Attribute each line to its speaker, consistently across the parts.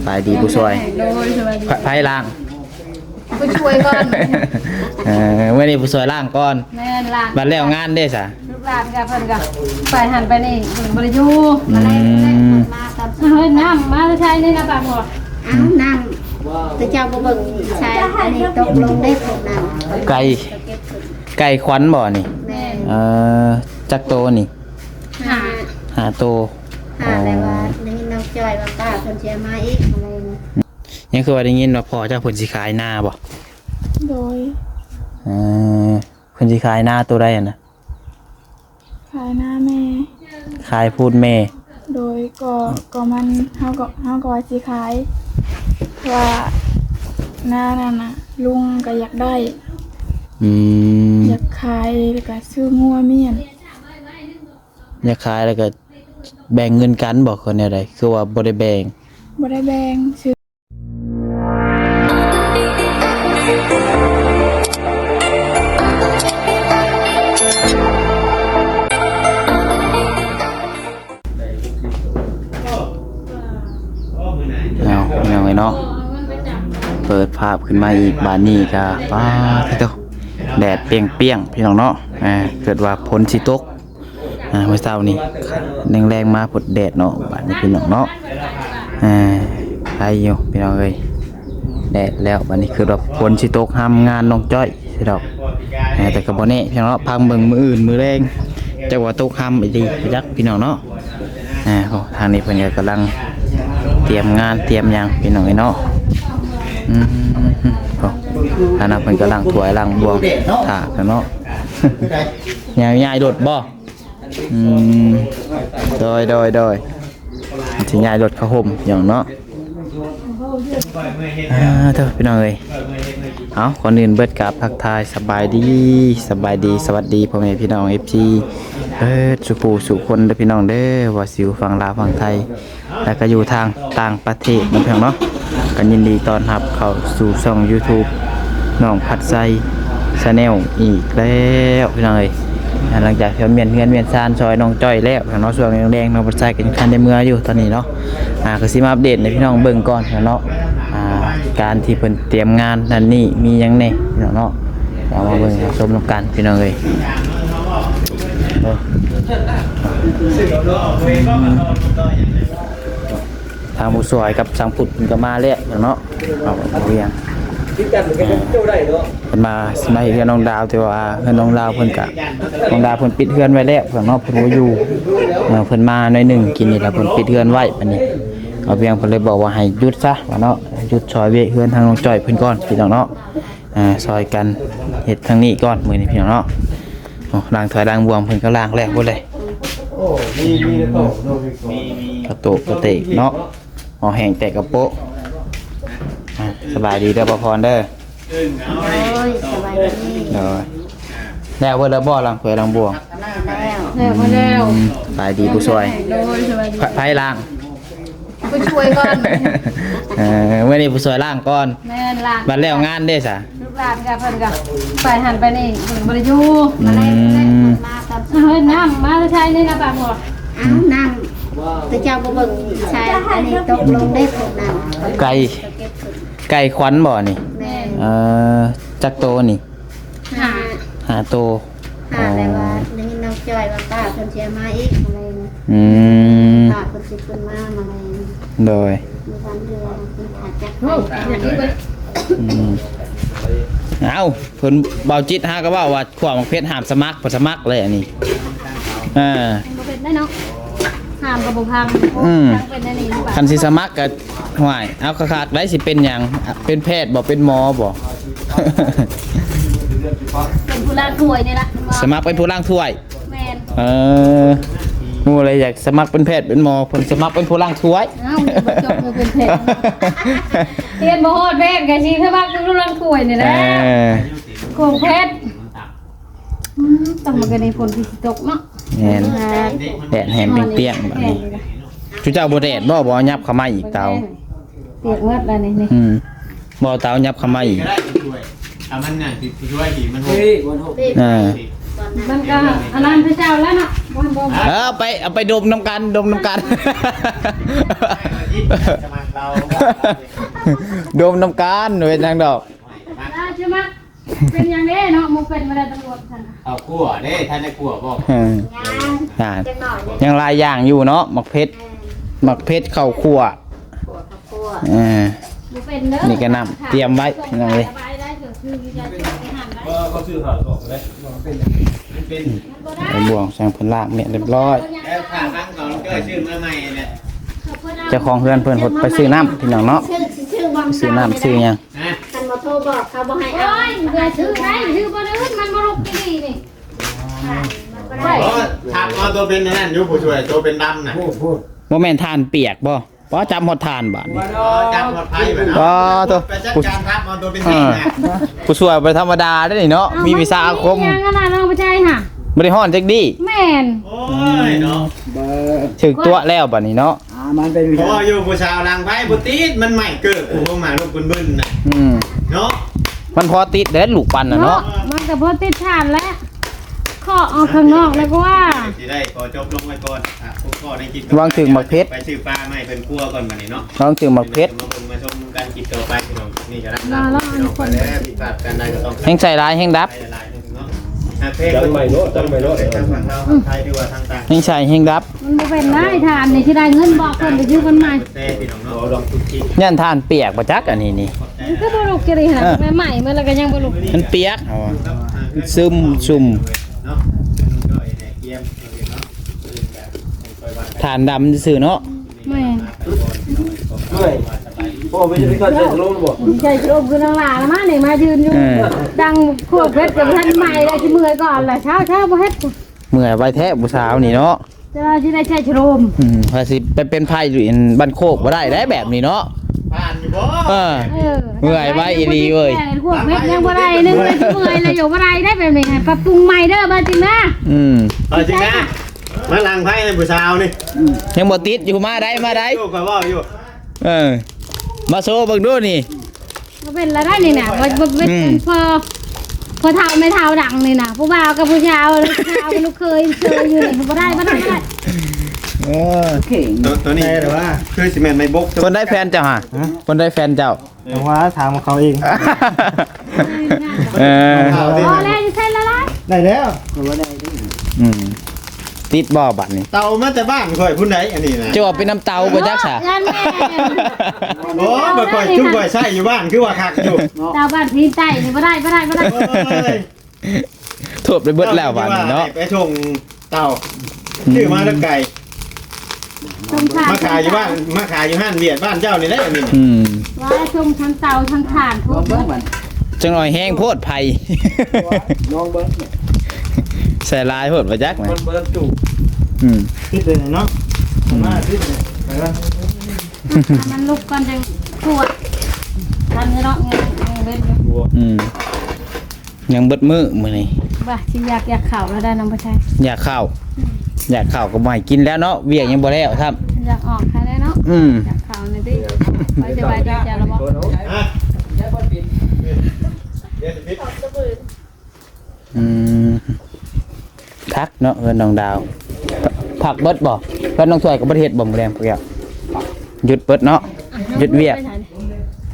Speaker 1: บายดีผู้ช่วย
Speaker 2: โดยสบายดี
Speaker 1: ไผล้าง
Speaker 2: ผู้ช่วยก่อน
Speaker 1: เมื่อนี้ผู้ช่วยล้างก่อน
Speaker 2: แม่ล้าง
Speaker 1: บัดแล้วงานเด้ซะ
Speaker 2: ลูกหลานกับเพิ่นก็ไปหันไปนี่เพิ่นบ่ได้อยู่มาได้มาตอนเฮ้ยน้ำมาใช้นี่นะปากบ่
Speaker 3: อ้าวน้ำแต่เจ้าบ่เบิ่งใช่อันนี้ตกลงได้ผลน้ำ
Speaker 1: ไก่ขวัญบ่นี่
Speaker 3: แม่
Speaker 1: จักโตนี่หาโต
Speaker 3: แล้วว่าได้ยินน้องจอยว่าป้าเพิ่นสิมาอีกอะไร
Speaker 1: ยังคือว่าได้ยินว่าพ่อเจ้าเพิ่นสิขายหน้าบ่
Speaker 2: โดย
Speaker 1: เพิ่นสิขายหน้าตัวใดอ่ะนะ
Speaker 2: ขายหน้าแม่
Speaker 1: ขายพูดแม่
Speaker 2: โดยก็มันเฮาก็ว่าสิขายว่าหน้านั่นน่ะลุงก็อยากได้อยากขายแล้วก็ซื้องัวเมียน
Speaker 1: อยากขายแล้วก็แบ่งเงินกันบ่คนแนวใดคือว่าบ่ได้แบ่งซื้อเอาไงเนาะเปิดภาพขึ้นมาอีกบานนี้ก็ป้าที่โตแดดเปรี้ยงๆพี่น้องเนาะเกิดว่าฝนสิตกเมื่อเช้านี้แรงๆมาฝนแดดเนาะบานนี้พี่น้องเนาะไปอยู่พี่น้องเอ้ยแดดแล้วบานนี้คือว่าฝนสิตกห้ามงานน้องจ้อยสิดอกแต่ก็บ่แน่พี่น้องเนาะพังเบิ่งมื้ออื่นมื้อแรงจังว่าตกห้ามอีดีจักพี่น้องเนาะทางนี้เพิ่นก็กำลังเตรียมงานเตรียมหยังพี่น้องเนาะอันนั้นเพิ่นกำลังถวยล้างบวงถากเนาะยายโดดบ่โดยสิยายโดดเข้าห่มอย่างเนาะเถอะพี่น้องเอ้ยเอาก่อนอื่นเบิดกับทักทายสบายดีสวัสดีพ่อแม่พี่น้อง FC สุขูสุคนเด้อพี่น้องเด้อว่าสิวฝั่งลาวฝั่งไทยแล้วก็อยู่ทางต่างประเทศนะพี่น้องเนาะกันยินดีต้อนรับเข้าสู่ช่อง YouTube น้องพัดไซชาแนลอีกแล้วพี่น้องเอ้ยหลังจากที่เมียนซานซอยน้องจ้อยแล้วเนาะส่วนแดงน้องพัดไซก็ยังทันได้เมื่ออยู่ตอนนี้เนาะก็สิมาอัปเดตให้พี่น้องเบิ่งก่อนเนาะการที่เพิ่นเตรียมงานนั่นนี่มีหยังแน่พี่น้องเนาะเอามาเบิ่งชมกันพี่น้องเอ้ยทางผู้สวยกับทางพุทธก็มาแล้วเนาะเอาเรียงเพิ่นมาสมัยเฮือนน้องดาวแต่ว่าเฮือนน้องดาวเพิ่นก็น้องดาวเพิ่นปิดเฮือนไว้แล้วเพิ่นเนาะเพิ่นบ่อยู่เพิ่นมาหน่อยนึงกินนี่แล้วเพิ่นปิดเฮือนไว้บัดนี้เอาเพียงเพิ่นเลยบอกว่าให้หยุดซะว่าเนาะหยุดซอยเวะเฮือนทางน้องจ้อยเพิ่นก่อนพี่น้องเนาะซอยกันเฮ็ดทางนี้ก่อนมื้อนี้พี่น้องเนาะล้างถ้วยล้างบวงเพิ่นก็ล้างแล้วหมดเลยกระโตกกระเตกเนาะหอแห้งแต่กระโปะสบายดีเด้อพ่อพรเด้อ
Speaker 3: สบายดี
Speaker 1: แล้วเพิ่นละบ่ล้างถ้วยล้างบวง
Speaker 2: แล้ว
Speaker 1: สบายดีผู้ช่วย
Speaker 2: โดยสบายดี
Speaker 1: ไผล้าง
Speaker 2: ผู้ช่วยก่อน
Speaker 1: เมื่อนี้ผู้ช่วยล้างก่อน
Speaker 2: แม่ล้าง
Speaker 1: บัดแล้วงานเด้ซะ
Speaker 2: ลูกหลานกับเพิ่นก็ไปหันไปนี่เพิ่นบ่ได้อยู่มาได้มาตอนเฮ้ยน้ำมาใช้นี่นะปากบ่
Speaker 3: อ้าวน้ำแต่เจ้าบ่เบิ่งใช่อันนี้ตกลงได้ผลน้ำ
Speaker 1: ไก่ขวัญบ่นี่
Speaker 3: แม่
Speaker 1: จักโตนี่หาโต
Speaker 3: แล้วว่าได้ยินน้องจอยว่าป้าเพิ่นสิมาอีกอะไรป้าเพิ่นสิขึ้นมาอะไร
Speaker 1: โดยเอาเพิ่นเบาจิตฮะก็ว่าขวบเพชรหามสมัครบ่สมัครเลยอันนี้
Speaker 2: บ่เป็นได้เนาะหามก็บ่พังเป็นอันนี้
Speaker 1: คันสิสมัครก็ห่วยเอาคักๆได้สิเป็นหยังเป็นแพทย์บ่เป็นหมอบ่
Speaker 2: เป็นผู้ล้างถ้วยนี่ล่ะ
Speaker 1: สมัครเป็นผู้ล้างถ้วย
Speaker 2: แม่น
Speaker 1: งูอะไรอยากสมัครเป็นแพทย์เป็นหมอผลสมัครเป็นผู้ล้างถ้วย
Speaker 2: บ่จบเป็นแพทย์เรียนบ่ฮอดแพทย์ก็สิสมัครเป็นผู้ล้างถ้วยนี่แหละของแพทย์ต้องมากันในฝนที่ตกเนาะ
Speaker 1: แดดแหมเปียกๆแบบนี้ชุเจ้าบ่แดดบ่ยับเข้ามาอีกเตา
Speaker 2: เปียกหมดแล้วนี่
Speaker 1: บ่เตายับเข้ามาอีก
Speaker 4: มันน่ะช่วยดีมันโหด
Speaker 3: ตอนนั้น
Speaker 4: มันก็อันนั้นพระเจ้าแล้วเนาะบ่บ่
Speaker 1: เอาไปดมน้ำกันดมน้ำกัน ดมน้ำกันเป็นทางดอก
Speaker 4: ได้ใช่ไหมเป็นอย่างนี้เนาะมึงเป็นมาได้ตำรวจท่าน
Speaker 5: เอาคั่วเด้ท่านได้คั่วบ่
Speaker 3: ย่างจังหน่อยเนี่ย
Speaker 1: ยังหลายอย่างอยู่เนาะหมักเพชรหมักเพชรข้าวคั่ว
Speaker 3: คั่ว
Speaker 4: มึงเป็นเด้อ
Speaker 1: นี่ก็นำเตรียมไว้พี่น้องเลย
Speaker 4: สบายได้เถอะคือจะไปหันได้
Speaker 5: ก็ซื้อข้าวออกเลยเป็น
Speaker 1: ไปบวงแซงเพิ่นลากเมียเรียบร้อย
Speaker 5: แล้วข้าวตั้งก่อนก็ชื่อมาใหม่เนี่ย
Speaker 1: เจ้าของเฮือนเพิ่นหดไปซื้อน้ำพี่น้องเนาะ
Speaker 3: ชื่อบอม
Speaker 1: ซื้อน้ำซื้อหยัง
Speaker 5: ฮะ
Speaker 3: คันมาโทรบอกเขาบอกให้เอา
Speaker 4: โอ้ยเดี๋ยวชื่อได้ชื่อบ่ได้มันบ่ลุกดีนี่
Speaker 5: เพราะทำเอาตัวเป็นนั่นอยู่ผู้ช่วยตัวเป็นดำน่ะ
Speaker 1: บ่แม่นทานเปียกบ่บ่จำฮอดทานบาดนี้
Speaker 5: จับหมดไพ่ไปนะ
Speaker 1: บ่ตัว
Speaker 5: ไปจัดการทับเอาตัวเป็นจริงนะ
Speaker 1: ผู้ช่วยบ่ธรรมดาเด้อนี่เนาะมีวิชาอาคม
Speaker 4: ยังขนาดน้องบ่ใจห่ะ
Speaker 1: บ่ได้ฮ้อนจักดี
Speaker 4: แม่น
Speaker 5: โอ้ยเนาะ
Speaker 1: ถึกตัวแล้วบัดนี้เนาะ
Speaker 6: มันเป็นวิ
Speaker 5: เพราะ
Speaker 6: ชา
Speaker 5: ว่าอยู่ผู้ชาวลังไพ่บุตรีมันใหม่เกิดกูมาลูกบึนๆน่ะ
Speaker 1: อืม
Speaker 5: เนาะ
Speaker 1: มันพอติดเด้อลูกปันน่ะเนาะ
Speaker 4: มันก็บ่ติดทานแล้วข้อออกข้างนอกแล้วก็ว่า
Speaker 5: สิได้ขอจบลงไว้ก่อนอ่ะพวกพ่อในคลิป
Speaker 1: วางถึงหมักเพชร
Speaker 5: ไปซื้อปลาไม่เป็นคั่วก่อนบัดนี้เนาะ
Speaker 1: น้องถึงหมักเพชร
Speaker 5: มาชมการกินต่อไปพี่น้องนี่ก็ได้
Speaker 4: รอรออันคน
Speaker 5: แล้วผิดพลาดกันได้ก็ต้อง
Speaker 1: แห่งใส่ร้ายแห่งดับ
Speaker 5: ไปหลายๆเนาะจังใหม่โน้ตจังใหม่โน้ตทางฝั่งเราทางไทยดีกว่าทางต่าง
Speaker 1: แห่งใส่แห่งดับ
Speaker 4: มันบ่เป็นได้ทานนี่สิได้เงินบอกเพิ่นไปซื้อคนใหม่
Speaker 5: เต้พี่น้องเนาะลองทุกที
Speaker 1: ย่านทานเปียกบ่จักอันนี้นี่
Speaker 4: มันก็บ่ลุกจะได้ขนาดใหม่ๆมันแล้วก็ยังบ่ลุก
Speaker 1: มันเปียกเอาอะซึมซุ่ม
Speaker 5: เนาะก็ไอ้เนี่ยเกียมเนาะ
Speaker 1: ทานดำซื่อๆเนาะ
Speaker 4: แม่น
Speaker 6: ด้วยโอ้ไม่ใช่พี่ก็เจอรู้บ่
Speaker 4: ใจโรมคือนังหลาแล้วมานี่มายืนอยู่ดังขวบเพชรกับท่านใหม่แล้วสิเมื่อยก่อนล่ะเช้าบ่เฮ็ด
Speaker 1: เมื่อยไว้แท้ผู้สาวนี่เนาะ
Speaker 4: จะสิได้ใช้ชโรม
Speaker 1: พาสิไปเป็นไพ่อยู่บ้านโคกบ่ได้ได้แบบนี้เนาะ
Speaker 5: ผ่านอยู่บ่
Speaker 1: เออ เมื่อยไว้อีหลีเว้ย
Speaker 4: ขวบเพชรยังบ่ได้นึงเลยสิเมื่อยเลยอยู่บ่ได้ได้แบบนี้ปรับปรุงใหม่เด้อบ่จริงนะ
Speaker 1: อืม
Speaker 5: เอาจริงนะมาลังไพ่ในผู้สาวนี่
Speaker 1: ยังบ่ติดอยู่มาได้มาได้
Speaker 5: อยู่กับว่าอยู่
Speaker 1: เออ มาโซเบิ่งดูนี่
Speaker 4: บ่เป็นละได้นี่น่ะบ่เป็นพอเฒ่าไม่เฒ่าดังนี่น่ะผู้บ่าวกับผู้ชาวลูกเคยอยู่นี่บ่ได้
Speaker 1: เออ
Speaker 6: เก่ง
Speaker 5: ตัวนี้หรือว่าคือซีเมนต์ไม่บก
Speaker 1: คนได้แฟนเจ้าฮะคนได้แฟนเจ้า
Speaker 6: แต่ว่าถามเขาเอง
Speaker 1: เออ
Speaker 4: พอแล้วใช่ละล่ะ
Speaker 6: ได้แล้วก็ว่าได้ดิ
Speaker 1: อืมติดบ่บัดนี้
Speaker 5: เตามาแต่บ้านข่อยพุ่นใดอันนี้นะ
Speaker 1: จะว่าเป็นน้ำเตาบ่จักซะ
Speaker 4: งานแม่
Speaker 5: โอ้บ่ข่อยจุ่มข่อยใช้อยู่บ้านคือว่าคักอยู่
Speaker 4: ดาวบ้านพีนใต้นี่บ่ได้
Speaker 1: โทษไปเบิดแล้วบัดนี้เนาะ
Speaker 5: ไปชงเตาชื่อมาแล้วไก่
Speaker 4: ชมทาน
Speaker 5: มาขายอยู่บ้านมาขายอยู่ห้านเวียดบ้านเจ้านี่ได้อันนี้
Speaker 1: อืม
Speaker 4: ว่าชมทั้งเตาทั้งถ่าน
Speaker 6: ลองเบิ้งมัน
Speaker 1: จังหน่อยแห้งโพดไผ
Speaker 6: ลองเบิ้ง
Speaker 1: ใส่ลายโพดบ่จักไหม
Speaker 6: มันเบิ้งจุ
Speaker 1: อืม
Speaker 6: คิดเลยเนาะมาคิดเลยไปว่า
Speaker 4: มันลุกก่อนจังปวดทันเนาะเงี้ยเบ็ด
Speaker 1: อืมยังเบิดมื้อมื้อนี้
Speaker 4: บ่าสิอยากข่าวแล้วได้นำบ่ใช่
Speaker 1: อยากข้าวอยากข้าวก็บ่ให้กินแล้วเนาะเวียกยังบ่แล้วครับ
Speaker 4: อยากออกค่ะได้เนาะ
Speaker 1: อืม
Speaker 4: อยากข่าวในที่ไปสบายใจจ้ะแล้วบ่
Speaker 5: อ่ะ
Speaker 1: อืมคักเนาะเอิ้นน้องดาวผักเบิดบ่เพิ่นน้องถ้วยก็บ่ได้เฮ็ดบ่มื้อแรงพวกแกหยุดเบิดเนาะหยุดเวียก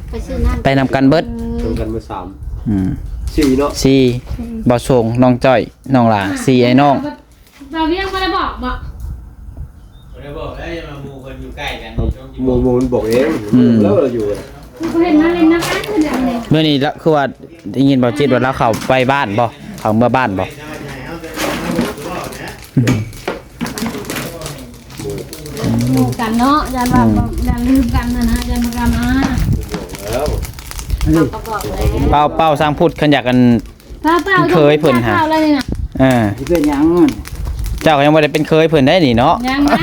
Speaker 3: ไปซื้อน้ำ
Speaker 1: ไปนำกันเบิด
Speaker 6: ตรงกันมา3
Speaker 1: อืม
Speaker 6: 4เนาะ
Speaker 1: สี่บ่ส่งน้องจ้อยน้องหลาสี่ไอ้น้อง
Speaker 4: เราเรียกบ่ได้บอกบ่
Speaker 5: บ่ได้บอกแล้วอย่ามาหมู่คนอยู่ใกล้กัน
Speaker 6: โมมันบอกเองแล้วเราอยู่
Speaker 4: บ่เห็นมาเล่นนักการคือเดี๋ยวนี้
Speaker 1: เมื่อนี้ละคือว่าได้ยินบ่จิตว่าเราเข้าไปบ้านบ่เข้าเมื่อบ้านบ่
Speaker 4: หมู่กันเนาะยันว่ายันลืมกันนะยันมากันมา
Speaker 6: แล้ว
Speaker 3: เขาก็บอกแล้ว
Speaker 1: เป้าสร้างพุทธขันอยากกัน
Speaker 4: ป้า
Speaker 1: เคยเพิ่นหา
Speaker 4: ข้าวอะไรนี่น่ะ
Speaker 6: ที่เป็นยัง
Speaker 1: เจ้าก็ยังบ่ได้เป็นเคยเพิ่นได้นี่เนาะ
Speaker 4: ยังนะ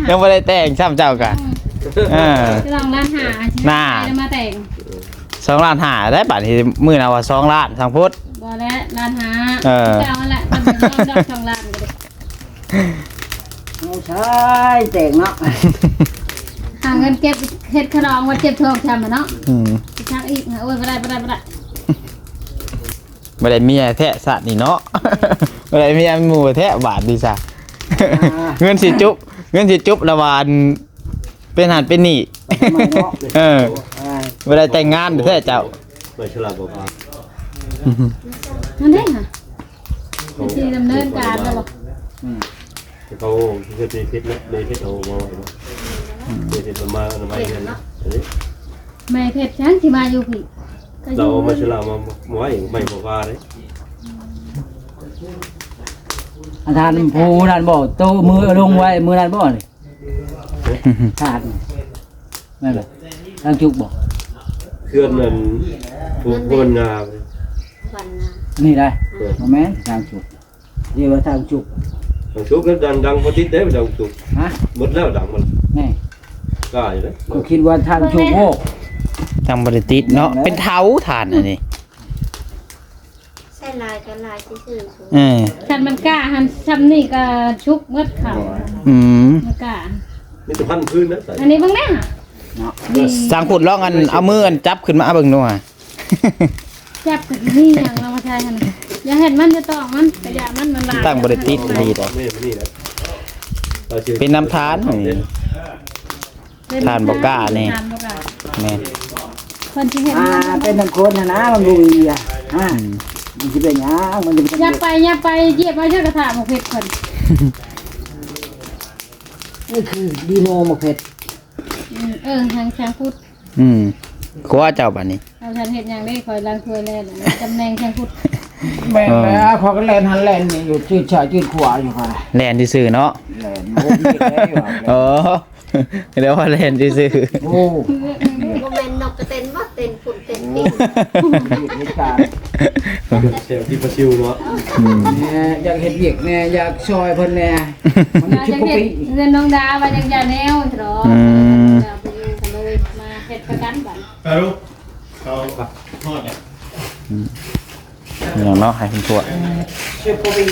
Speaker 1: ยังบ่ได้แต่งซ้ำเจ้าก็
Speaker 4: จะลองร้านหา
Speaker 1: น่า
Speaker 4: จะมาแต่ง
Speaker 1: 2ล้านห้าได้บัดนี้มื้อน่ะว่า2ล้านสร้างพุทธ
Speaker 4: บ่แล้วร้านหา
Speaker 1: เ
Speaker 4: เจ้านั่นแหละมันเป็นรอบดอกสองล้านก็ได้
Speaker 6: ไม่ใช่แต่งเนาะ
Speaker 4: หาเงินเก็บเฮ็ดขนองว่าเจ็บท้องช้ำเนาะ
Speaker 1: อืม
Speaker 4: ชักอีกโอ้ยบ่ได้
Speaker 1: บ่ได้เมียแท้ซะนี่เนาะ อะไรมีอันหมู่แท้บาทดีซะเงินสิจุบละวานเป็นหันเป็นหนี้เวลาแต่งงานแท้เจ้า
Speaker 6: ไม่ฉลาดบอกว่า
Speaker 4: นั่นเด้ค่ะที่ดำเนินการแล้วบ่
Speaker 6: เขาคือในเพชรนะในเพชรเอามาไว้ในเพชรมาทำไมเนี่ย
Speaker 4: แม่เพชรฉันที่มาอยู่พี่ก็อ
Speaker 6: เรา
Speaker 4: ยู่
Speaker 6: ไม่ฉลาดมาไว้ไม่บอกว่าเลย
Speaker 7: อาจารย์ภูนั่นบอกโตมือลงไว้มือนั่นบอกนี่ขาดนั่นแหละทางจุกบอก
Speaker 6: เคลื่อนนั่นผู้คนงาม
Speaker 3: วัน
Speaker 7: นี่ได้โมเมนต์ทางจุกเรียกว่าทางจุก
Speaker 6: ทางชุกก็ดังพอติดได้ดังชุก
Speaker 7: ฮะ
Speaker 6: หมดแล้วดังมัน
Speaker 7: นี่
Speaker 6: กล้าอยู่นะ
Speaker 7: ก็คิดว่าทางจุกโง่
Speaker 1: ทางบริติดเนาะเป็นเท้าฐานอันนี้
Speaker 3: ใช่ลายกันลายซื่อ
Speaker 4: คันมันกล้าหันซ้ำนี่ก็ชุกเบิดเขา
Speaker 1: อืม
Speaker 4: มันกล้า
Speaker 6: นี่จะพันพื้นนะใส่
Speaker 4: อันนี้เบิ่งแน่ค่ะนี่
Speaker 1: สร้างขุดล่องอันเอามืออันจับขึ้นมาเบิ่งดูอ่ะ
Speaker 4: จับกับนี่อย่างเรามาใช้กันอย่าเห็นมันจะต้องมันกระยามันลาย
Speaker 1: ตั้งบริติดดีดอก
Speaker 6: ไม่นี่นะ
Speaker 1: เป็นน้ำทานนี่ ทานบ่กล้านี่
Speaker 4: ทานบ่กล้า
Speaker 1: แม่น
Speaker 4: คนที่เห็น
Speaker 7: เป็นทางคนนะมันดูดีอ่ะมันจะเป็นยังมันจะเป็น
Speaker 4: อย่าไปเหยียบมาเชื่อกระถางของเพชรคน
Speaker 7: นี่คือดีโนมเพชร
Speaker 4: ทางช้างพุทธ
Speaker 1: ก็ว่าเจ้าบัดนี้
Speaker 4: เอาฉันเห็นอย่างได้คอยล้างถ้วยแล้วตำแหน่งช้างพุทธ
Speaker 7: แม่แล้วเขาก็แลนหันแลนนี่อยู่จืดชายจืดขวาอยู่ค่ะ
Speaker 1: แลนซื่อๆเนาะ
Speaker 7: แลนโอ้ยอยู่
Speaker 1: เออเดี๋ยวว่าแลนซื่อ
Speaker 7: โอ้
Speaker 3: ๆโมเมนต์นกกระเต็นว่าเต็นฝุ่นเต็นปิ้ง
Speaker 7: เหตุการณ์
Speaker 6: เซลที่ประชิวเนาะ
Speaker 7: อยากเห็นเวียกแน่อยากซอยเพิ่นแน่มัน
Speaker 4: เรา
Speaker 7: ชิ
Speaker 4: จะ
Speaker 7: บ
Speaker 4: เห็น
Speaker 7: ปี
Speaker 4: เงินน้องดาว่ายังยาแนวหรอเราไปยืนกันเลยมาเห็ดประกันบัตร
Speaker 5: ไปลูกเขาทอดเนี่ย
Speaker 1: ๆอย่างเนาะให้คุณทั่ว
Speaker 7: ชิบปี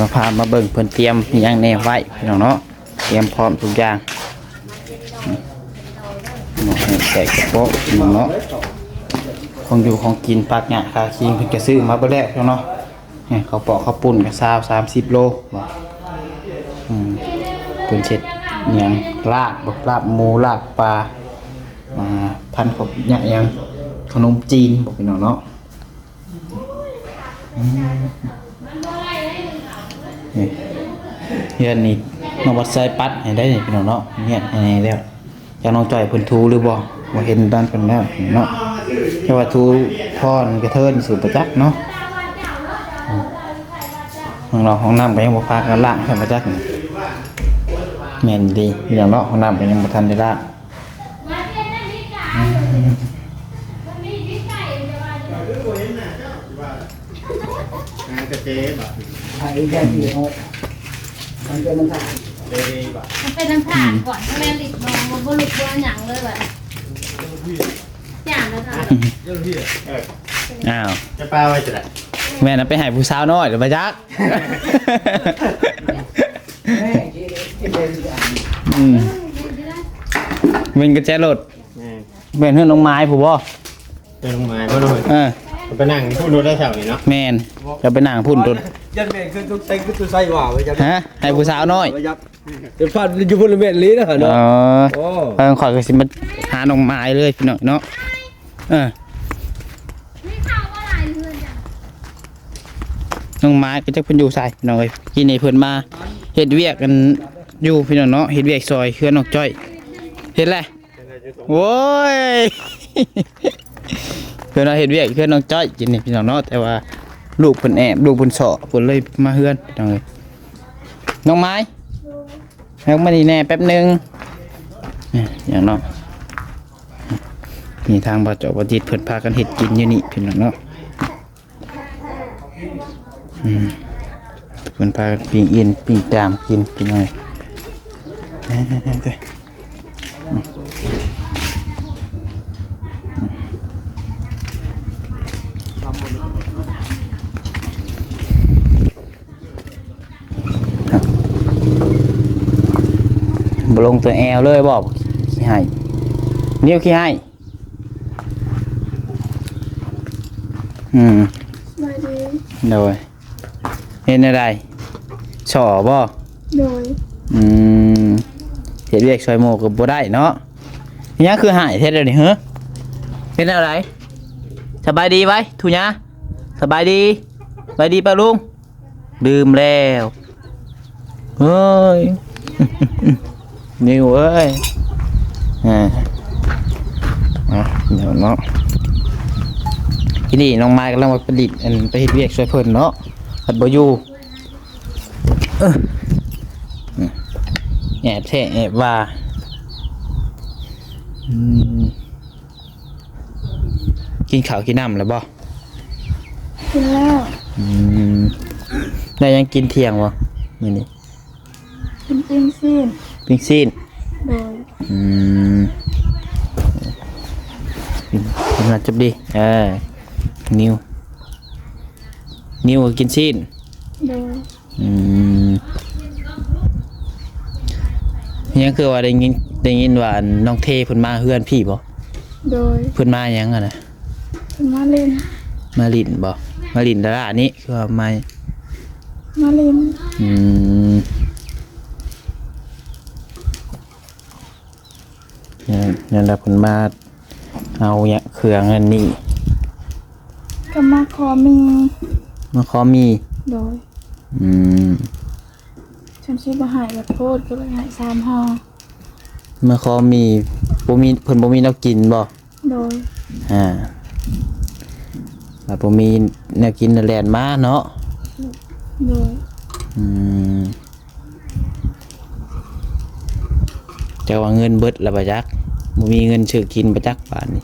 Speaker 1: มาพามาเบิ่งเพิ่นเตรียมอิหยังแน่ไว้พี่น้องเนาะเตรียมพร้อมทุกอย่างเนาะใส่กระโปะพี่น้องเนาะของอยู่ของกินปากหยะคาคิงเพิ่นก็ซื้อมาเบิดแล้วพี่น้องเนาะนี่ข้าวปอกข้าวปุ้นก็30โลบ่เพิ่นเช็ดอิหยังลาบบ่ลาบหมูลาบปลาพันกับหยะอิหยังขนมจีนบ่พี่น้องเนาะนี่เฮียนนี่น้องวัดไซปัดให้ได้นี่พี่น้องเนาะเฮียนให้แล้วจากน้องจ้อยเพิ่นทูหรือบ่เห็นด้านเพิ่นแล้วเนาะแค่ว่าทูพ่อนกระเทินสูตรประจักษ์เนาะห้องน้ำก็ยังบ่พากันล้างให้ประจักษ์นี่แม่นดีพี่น้องเนาะห้องน้ำก็ยังบ่ทันได้ล้าง
Speaker 5: กระเจ๊แบบ
Speaker 7: ไอ้แดงที่เขามันเป็นมันถ่าย
Speaker 5: เจ๊แบบ
Speaker 4: มันเป็นน้ำผ่านก่อนถ้าแม่ลิดมองมันบลุกว่าหยังเลยแบบอย่างแล้วค่ะ
Speaker 1: อ้าว
Speaker 5: จะปลาไว้จะได้
Speaker 1: แม่น่ะไปให้ผู้สาวน้อยหรือประจักษ์
Speaker 7: แม่ที่เป็น
Speaker 1: เป็นกระแจรถเป็นเฮือนน้องไม้ผู้บ่
Speaker 5: เป็นลงมาก็โดนไปนั่งพูดดูได้แถวนี้เนาะ
Speaker 1: แม่นจะไปนั่งพุ่นตุน
Speaker 6: ยันแม่คือตุ๊กเต็งคือตุ๊กไส้หว่าไว้ยัน
Speaker 1: ฮะให้ผู้สาวน้อย
Speaker 6: ยับเดี๋ยวฟันอยู่บนเม็ดลิ้นนะ
Speaker 1: เอ
Speaker 6: เนาะ
Speaker 1: อ
Speaker 6: โอ้
Speaker 1: เพิ่นขอยก็สิมาหาน้องไม้เลยพี่น้องเนาะน้องไม้ก็จักเพิ่นอยู่ไสพี่น้องเอ้ยกินนี่เพิ่นมาเฮ็ดเวียกกันอยู่พี่น้องเนาะเฮ็ดเวียกซอยเฮือนน้องจ้อยเฮ็ดแหละโว้ย เพิ่นว่าเฮ็ดเวียกเฮือนน้องจ้อยกินนี่พี่น้องเนาะแต่ว่าลูกเพิ่นแอบลูกเพิ่นเสาะเพิ่นเลยมาเฮือนพี่น้องเอ้ยน้องไม้ให้มานี่แน่แป๊บนึงอย่างเนาะนี่ทางบ่เจาะบ่จิตเพิ่นพากันเฮ็ดกินอยู่นี่พี่น้องเนาะเพิ่นพากันปิ้งอินปิ้งตามกินพี่น้องบ่ลงตัวแอลเลยบอกขี้ให้นิ้วขี้ให้
Speaker 2: สบายดี
Speaker 1: โดย เฮ็ดอะไรช่อบ่
Speaker 2: โดย
Speaker 1: อืมเฮ็ดเวียกช่วยหมู่ก็บ่ได้เนาะอิหยังคือหายเฮ็ดแล้วนี่เหรอเป็นอะไรสบายดีไว้ทุญาสบายดีสบายดีป่ะลุงลืมแล้วเฮ้ย นิวเอ้ยเดี๋ยวเนาะที่นี่น้องไม้กำลังมาผลิตอันไปเฮ็ดเวียกช่วยเพิ่นเนาะผัดบ่อยู่แอบแท้แอบว่ากินข้าวกินน้ำแล้วบ่
Speaker 2: กินแล้ว
Speaker 1: ได้ยังกินเที่ยงบ่มื้อนี้
Speaker 2: กินปิ้งซีน
Speaker 1: ปิ้งซีน
Speaker 2: โดย
Speaker 1: กินมาจับดีนิวก็กินซีน
Speaker 2: โดย
Speaker 1: ยังคือว่าได้ยินว่าน้องเทเพิ่นมาเฮือนพี่บ่
Speaker 2: โดย
Speaker 1: เพิ่นมาหยังอ่ะนะ
Speaker 2: เป็นมาเล่น
Speaker 1: มาลินบ่มาลินดารานี้คือว่ามา
Speaker 2: มาเล่น
Speaker 1: นั่นแหละเพิ่นมาเอาเนี่ยเครื่องอันนี้
Speaker 2: ก็มาขอมี
Speaker 1: มาขอมี
Speaker 2: โดย ฉันชื่อบ่หายกับโทษก็เลยหาย3ห่อ
Speaker 1: มาขอมีบ่มีเพิ่นบ่มีแนวกินบ่
Speaker 2: โดย
Speaker 1: ว่าบ่มีแนวกินแล่นมาเนาะ
Speaker 2: โดย
Speaker 1: แต่ว่าเงินเบิดแล้วบ่จักบ่มีเงินซื้อกินบ่จักบาดนี้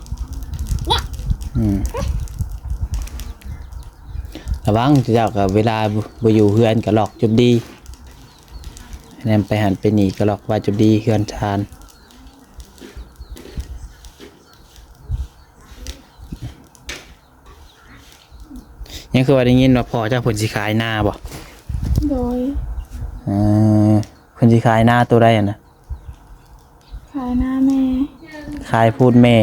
Speaker 1: ระวังเจ้าก็เวลาบ่อยู่เฮือนก็หลอกจบดีแนมไปหันไปนี่ก็หลอกว่าจบดีเฮือนชานยังคือว่าได้ยินว่าพ่อเจ้าเพิ่นสิขายนาบ่
Speaker 2: โดย
Speaker 1: เพิ่นสิขายนาตัวใดอ่ะนะ
Speaker 2: ขายหน้าแม่
Speaker 1: ขายพูดแม่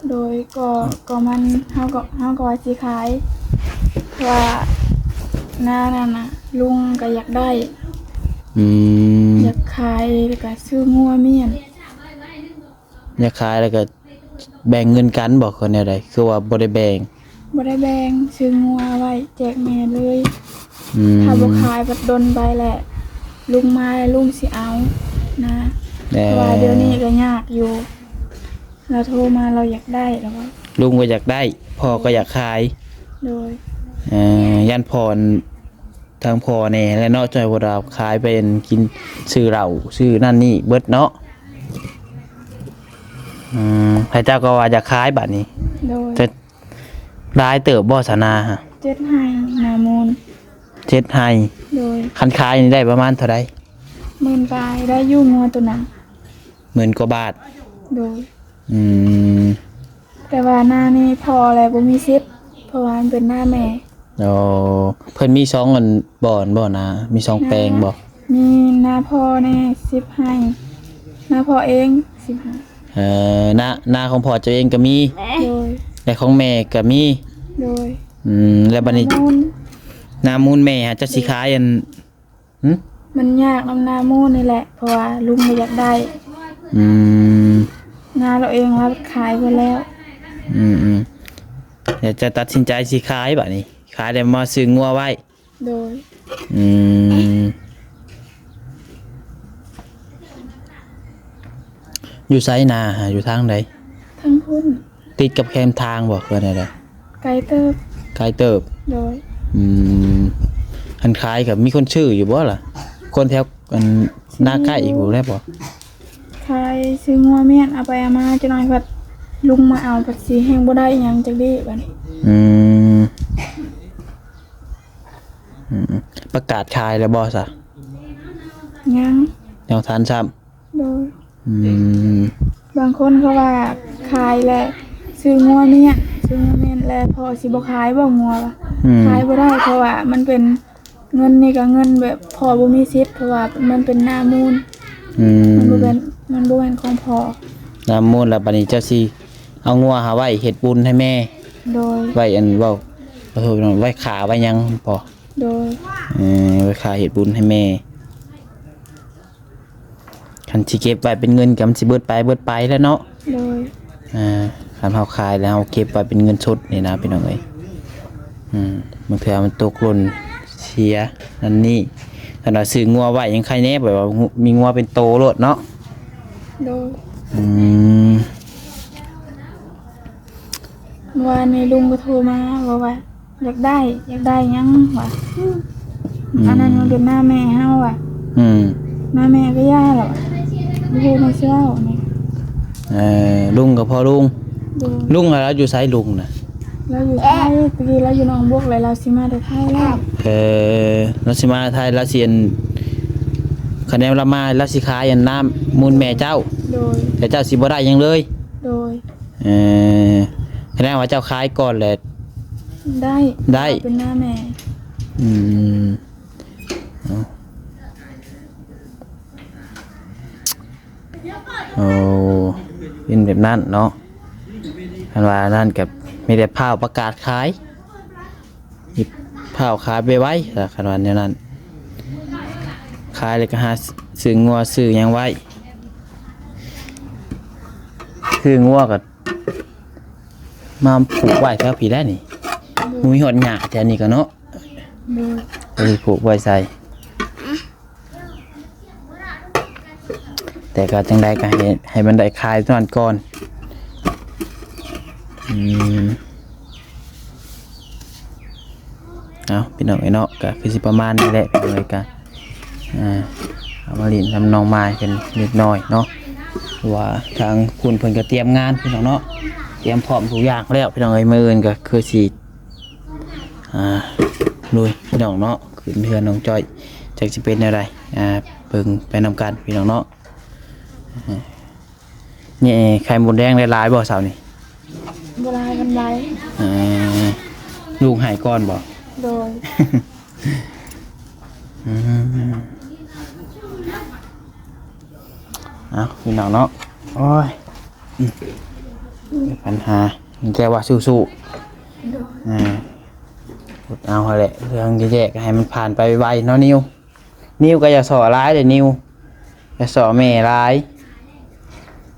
Speaker 2: โดยก็มันเฮาก็ว่าสิขายเพราะว่าหน้านั่นน่ะลุงก็อยากได้ อยากขายแล้วก็ซื้องัวเมียน
Speaker 1: อยากขายแล้วก็แบ่งเงินกันบอกคนแนวใดคือว่าบ่ได้แบ่ง
Speaker 2: บ่ได้แบ่งซื้องัวไว้แจกแม่เลยถ้าบ่ขายบัดดนไปแหละลุงมาแล้วลุงสิเอานะเพราะว่าเดี๋ยวนี้ก็ยากอยู่เราโทรมาเราอยากได้แล้วว่า
Speaker 1: ลุงก็อยากได้พ่อก็อยากขาย
Speaker 2: โดย
Speaker 1: ยันพรทางพ่อแน่และเนาะจอยบ่ดาวขายเป็นกินซื้อเหล้าซื้อนั่นนี่เบิดเนาะพระเจ้าก็ว่าอยากขายบัดนี้
Speaker 2: โดย
Speaker 1: จะรายเติบบ่สนาฮะ
Speaker 2: 7ให้นามูล
Speaker 1: เจ็ดให้
Speaker 2: โดย
Speaker 1: คันขายนี่ได้ประมาณเท่าใด
Speaker 2: 10,000ปลายได้อยู่งัวตัวนั้น
Speaker 1: 10,000 กว่าบาท
Speaker 2: โดย
Speaker 1: อืม
Speaker 2: แต่ว่าหน้านี่พอแล้วบ่มีสิทธิ์เพราะว่ามันเป็นหน้าแม่
Speaker 1: อ๋อเพิ่นมี2อันบ่นะมี2แปลงบ่
Speaker 2: มีหน้าพ่อนี่10ให้หน้าพ่อเอง10ให้
Speaker 1: หน้าของพ่อเจ้าเองก็มี
Speaker 2: โดย
Speaker 1: และของแม่ก็มี
Speaker 2: โดย
Speaker 1: แล้วบัดนี้
Speaker 2: มูล
Speaker 1: น้ำมูลแม่ฮะจะสิขายอัน
Speaker 2: มันยากนำหน้ามูลนี่แหละ เพราะว่าลุงบ่อยากได้ หน้าเราเองรับขายไปแล้ว
Speaker 1: เดี๋ยวจะตัดสินใจสิขายบัดนี้ขายได้มาซื้องัวไว้
Speaker 2: โดย
Speaker 1: อยู่ไสนาฮะอยู่ทางใด
Speaker 2: ทั้งพุ่น
Speaker 1: ติดกับแคมทางบ่คือได
Speaker 2: ไกลเติบ
Speaker 1: ไกลเติบ
Speaker 2: โดย
Speaker 1: อันขายกับมีคนชื่ออยู่บ่ล่ะ คนแถวอันหน้าใกล้อีกบ่ได้บ่
Speaker 2: ขายซื้องัวเมียนเอาไปเอามาจะน้อยพัดลุงมาเอาพัดสิแฮงบ่ได้หยังจักดีบัดนี้
Speaker 1: ประกาศขายแล้วบ่ซะ
Speaker 2: ยัง
Speaker 1: ยังทันซ้ำ
Speaker 2: โดย
Speaker 1: อืม
Speaker 2: บางคนเขาว่าขายแหละซื้องัวเมียนแล้วพอสิบ่ขายบ่งัวล่ะขายบ่ได้เพราะว่ามันเป็นเงินนี่ก็เงินแบบพอบ่มีสิทธิ์เพราะว่ามันเป็นหน้ามูลมันบ่เป็นของพอ
Speaker 1: น้ำมูลแล้วบัดนี้เจ้าสิเอางัวหาไว้เฮ็ดบุญให้แม่
Speaker 2: โดย
Speaker 1: ไว้อันเว้าขอโทษพี่น้องไว้ขาไว้หยังพอ
Speaker 2: โดย
Speaker 1: ไปขายเฮ็ดบุญให้แม่คันสิเก็บไว้เป็นเงินก็มันสิเบิดไปแล้วเนาะ
Speaker 2: โดย
Speaker 1: คันเฮาขายแล้วเฮาเก็บไว้เป็นเงินสดนี่นะพี่น้องเอ้ยบางเทื่อมันตกหล่นเสียนั่นนี่คันว่าซื้องัวไว้ยังใครแน่แบบว่ามีงัวเป็นโตโลดเนาะ
Speaker 2: โดย
Speaker 1: อืม
Speaker 2: วันนี้ลุงก็โทรมาบอกว่าอยากได้ยังวะอันนั้นมันเป็นหน้าแม่เฮาอ่ะ หน้าแม่ก็ย่าหรอกลูกมาเช่าเนี่ย
Speaker 1: ลุงกับพ่อลุง
Speaker 2: ดู
Speaker 1: ลุงอะไรแล้วอยู่ไซลุงน่ะ
Speaker 2: เราอยู่ไทยตะกี้เราอยู่หนองบวกเลยเราสิมาแต่ไทยแล้ว
Speaker 1: รัสมาไทยรัสเซียนคะแนนละมารัสสิขายอันน้ำมูลแม่เจ้า
Speaker 2: โดย
Speaker 1: แต่เจ้าสิบ่ได้หยังเลย
Speaker 2: โดย
Speaker 1: คะแนนว่าเจ้าขายก่อนแหละ
Speaker 2: ได้
Speaker 1: ได้
Speaker 2: เป็นหน้าแม่
Speaker 1: อืมโอ้เป็นแบบนั้นเนาะคันว่านั่นกับมีแต่ผ้าประกาศขายหยิบผ้าขายไปไว้แต่คันว่าเนี่ยนั้นขายเลยก็หาซื้องัวซื้อหยังไว้คืองัวกับมาผูกไว้แถวผีได้นี่มีหดหยาแถวนี้ก็เนาะ
Speaker 2: โดย
Speaker 1: ไปผูกไว้ใส่แต่ก็จังใดก็ให้มันได้คลายตอนก่อนเอาพี่น้องไอ้เนาะก็คือสิประมาณนี้แหละพี่น้องไอ้กันเอามาลินทำน้องไม้เป็นนิดหน่อยเนาะว่าทางคุณเพิ่นก็เตรียมงานพี่น้องเนาะเตรียมพร้อมทุกอย่างแล้วพี่น้องไอ้มื้ออื่นก็คือสิลุยพี่น้องเนาะขึ้นเรือนน้องจ้อยจักสิเป็นอะไรเบิ่งไปนำกันพี่น้องเนาะนี่ไข่มดแดงหลายๆบ่เสานี่
Speaker 2: โบราณกันไว้
Speaker 1: ลูกหายก้อนบ่
Speaker 2: โดย
Speaker 1: เอาพี่น้องเนาะโอ้ยปัญหาแกว่าสู้ๆเอาแหละเรื่องแย่ๆก็ให้มันผ่านไปไวๆเนาะนิวก็อย่าสอร้ายเลยนิวอย่าสอแม่ร้าย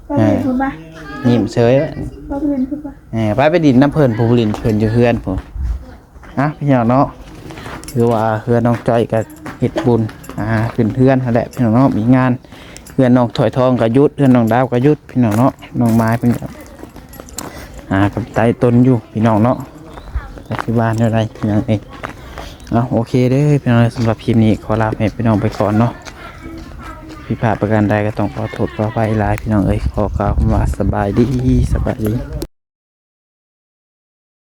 Speaker 2: ป้าไปเรียนพูดปะ
Speaker 1: ยิ้มเฉย
Speaker 2: ป้าไปเรียนพูดปะ
Speaker 1: ไปดินน้ำเพลินผู้ลินเพลินอยู่เฮือนผมพี่น้องเนาะคือว่าเฮือนน้องจ้อยกับเฮ็ดบุญขึ้นเฮือนนั่นแหละพี่น้องเนาะมีงานเฮือนน้องถอยทองกับยุดเฮือนน้องดาวกับยุดพี่น้องเนาะน้องไม้เป็นกับไตต้นอยู่พี่น้องเนาะปัจจุบันอะไรพี่น้องเองโอเคเด้อพี่น้องสำหรับคลิปนี้ขอลาไปพี่น้องไปก่อนเนาะผิดพลาดประการใดก็ต้องขอโทษขออภัยหลายพี่น้องเอ้ยขอกล่าวคำว่าสบายดี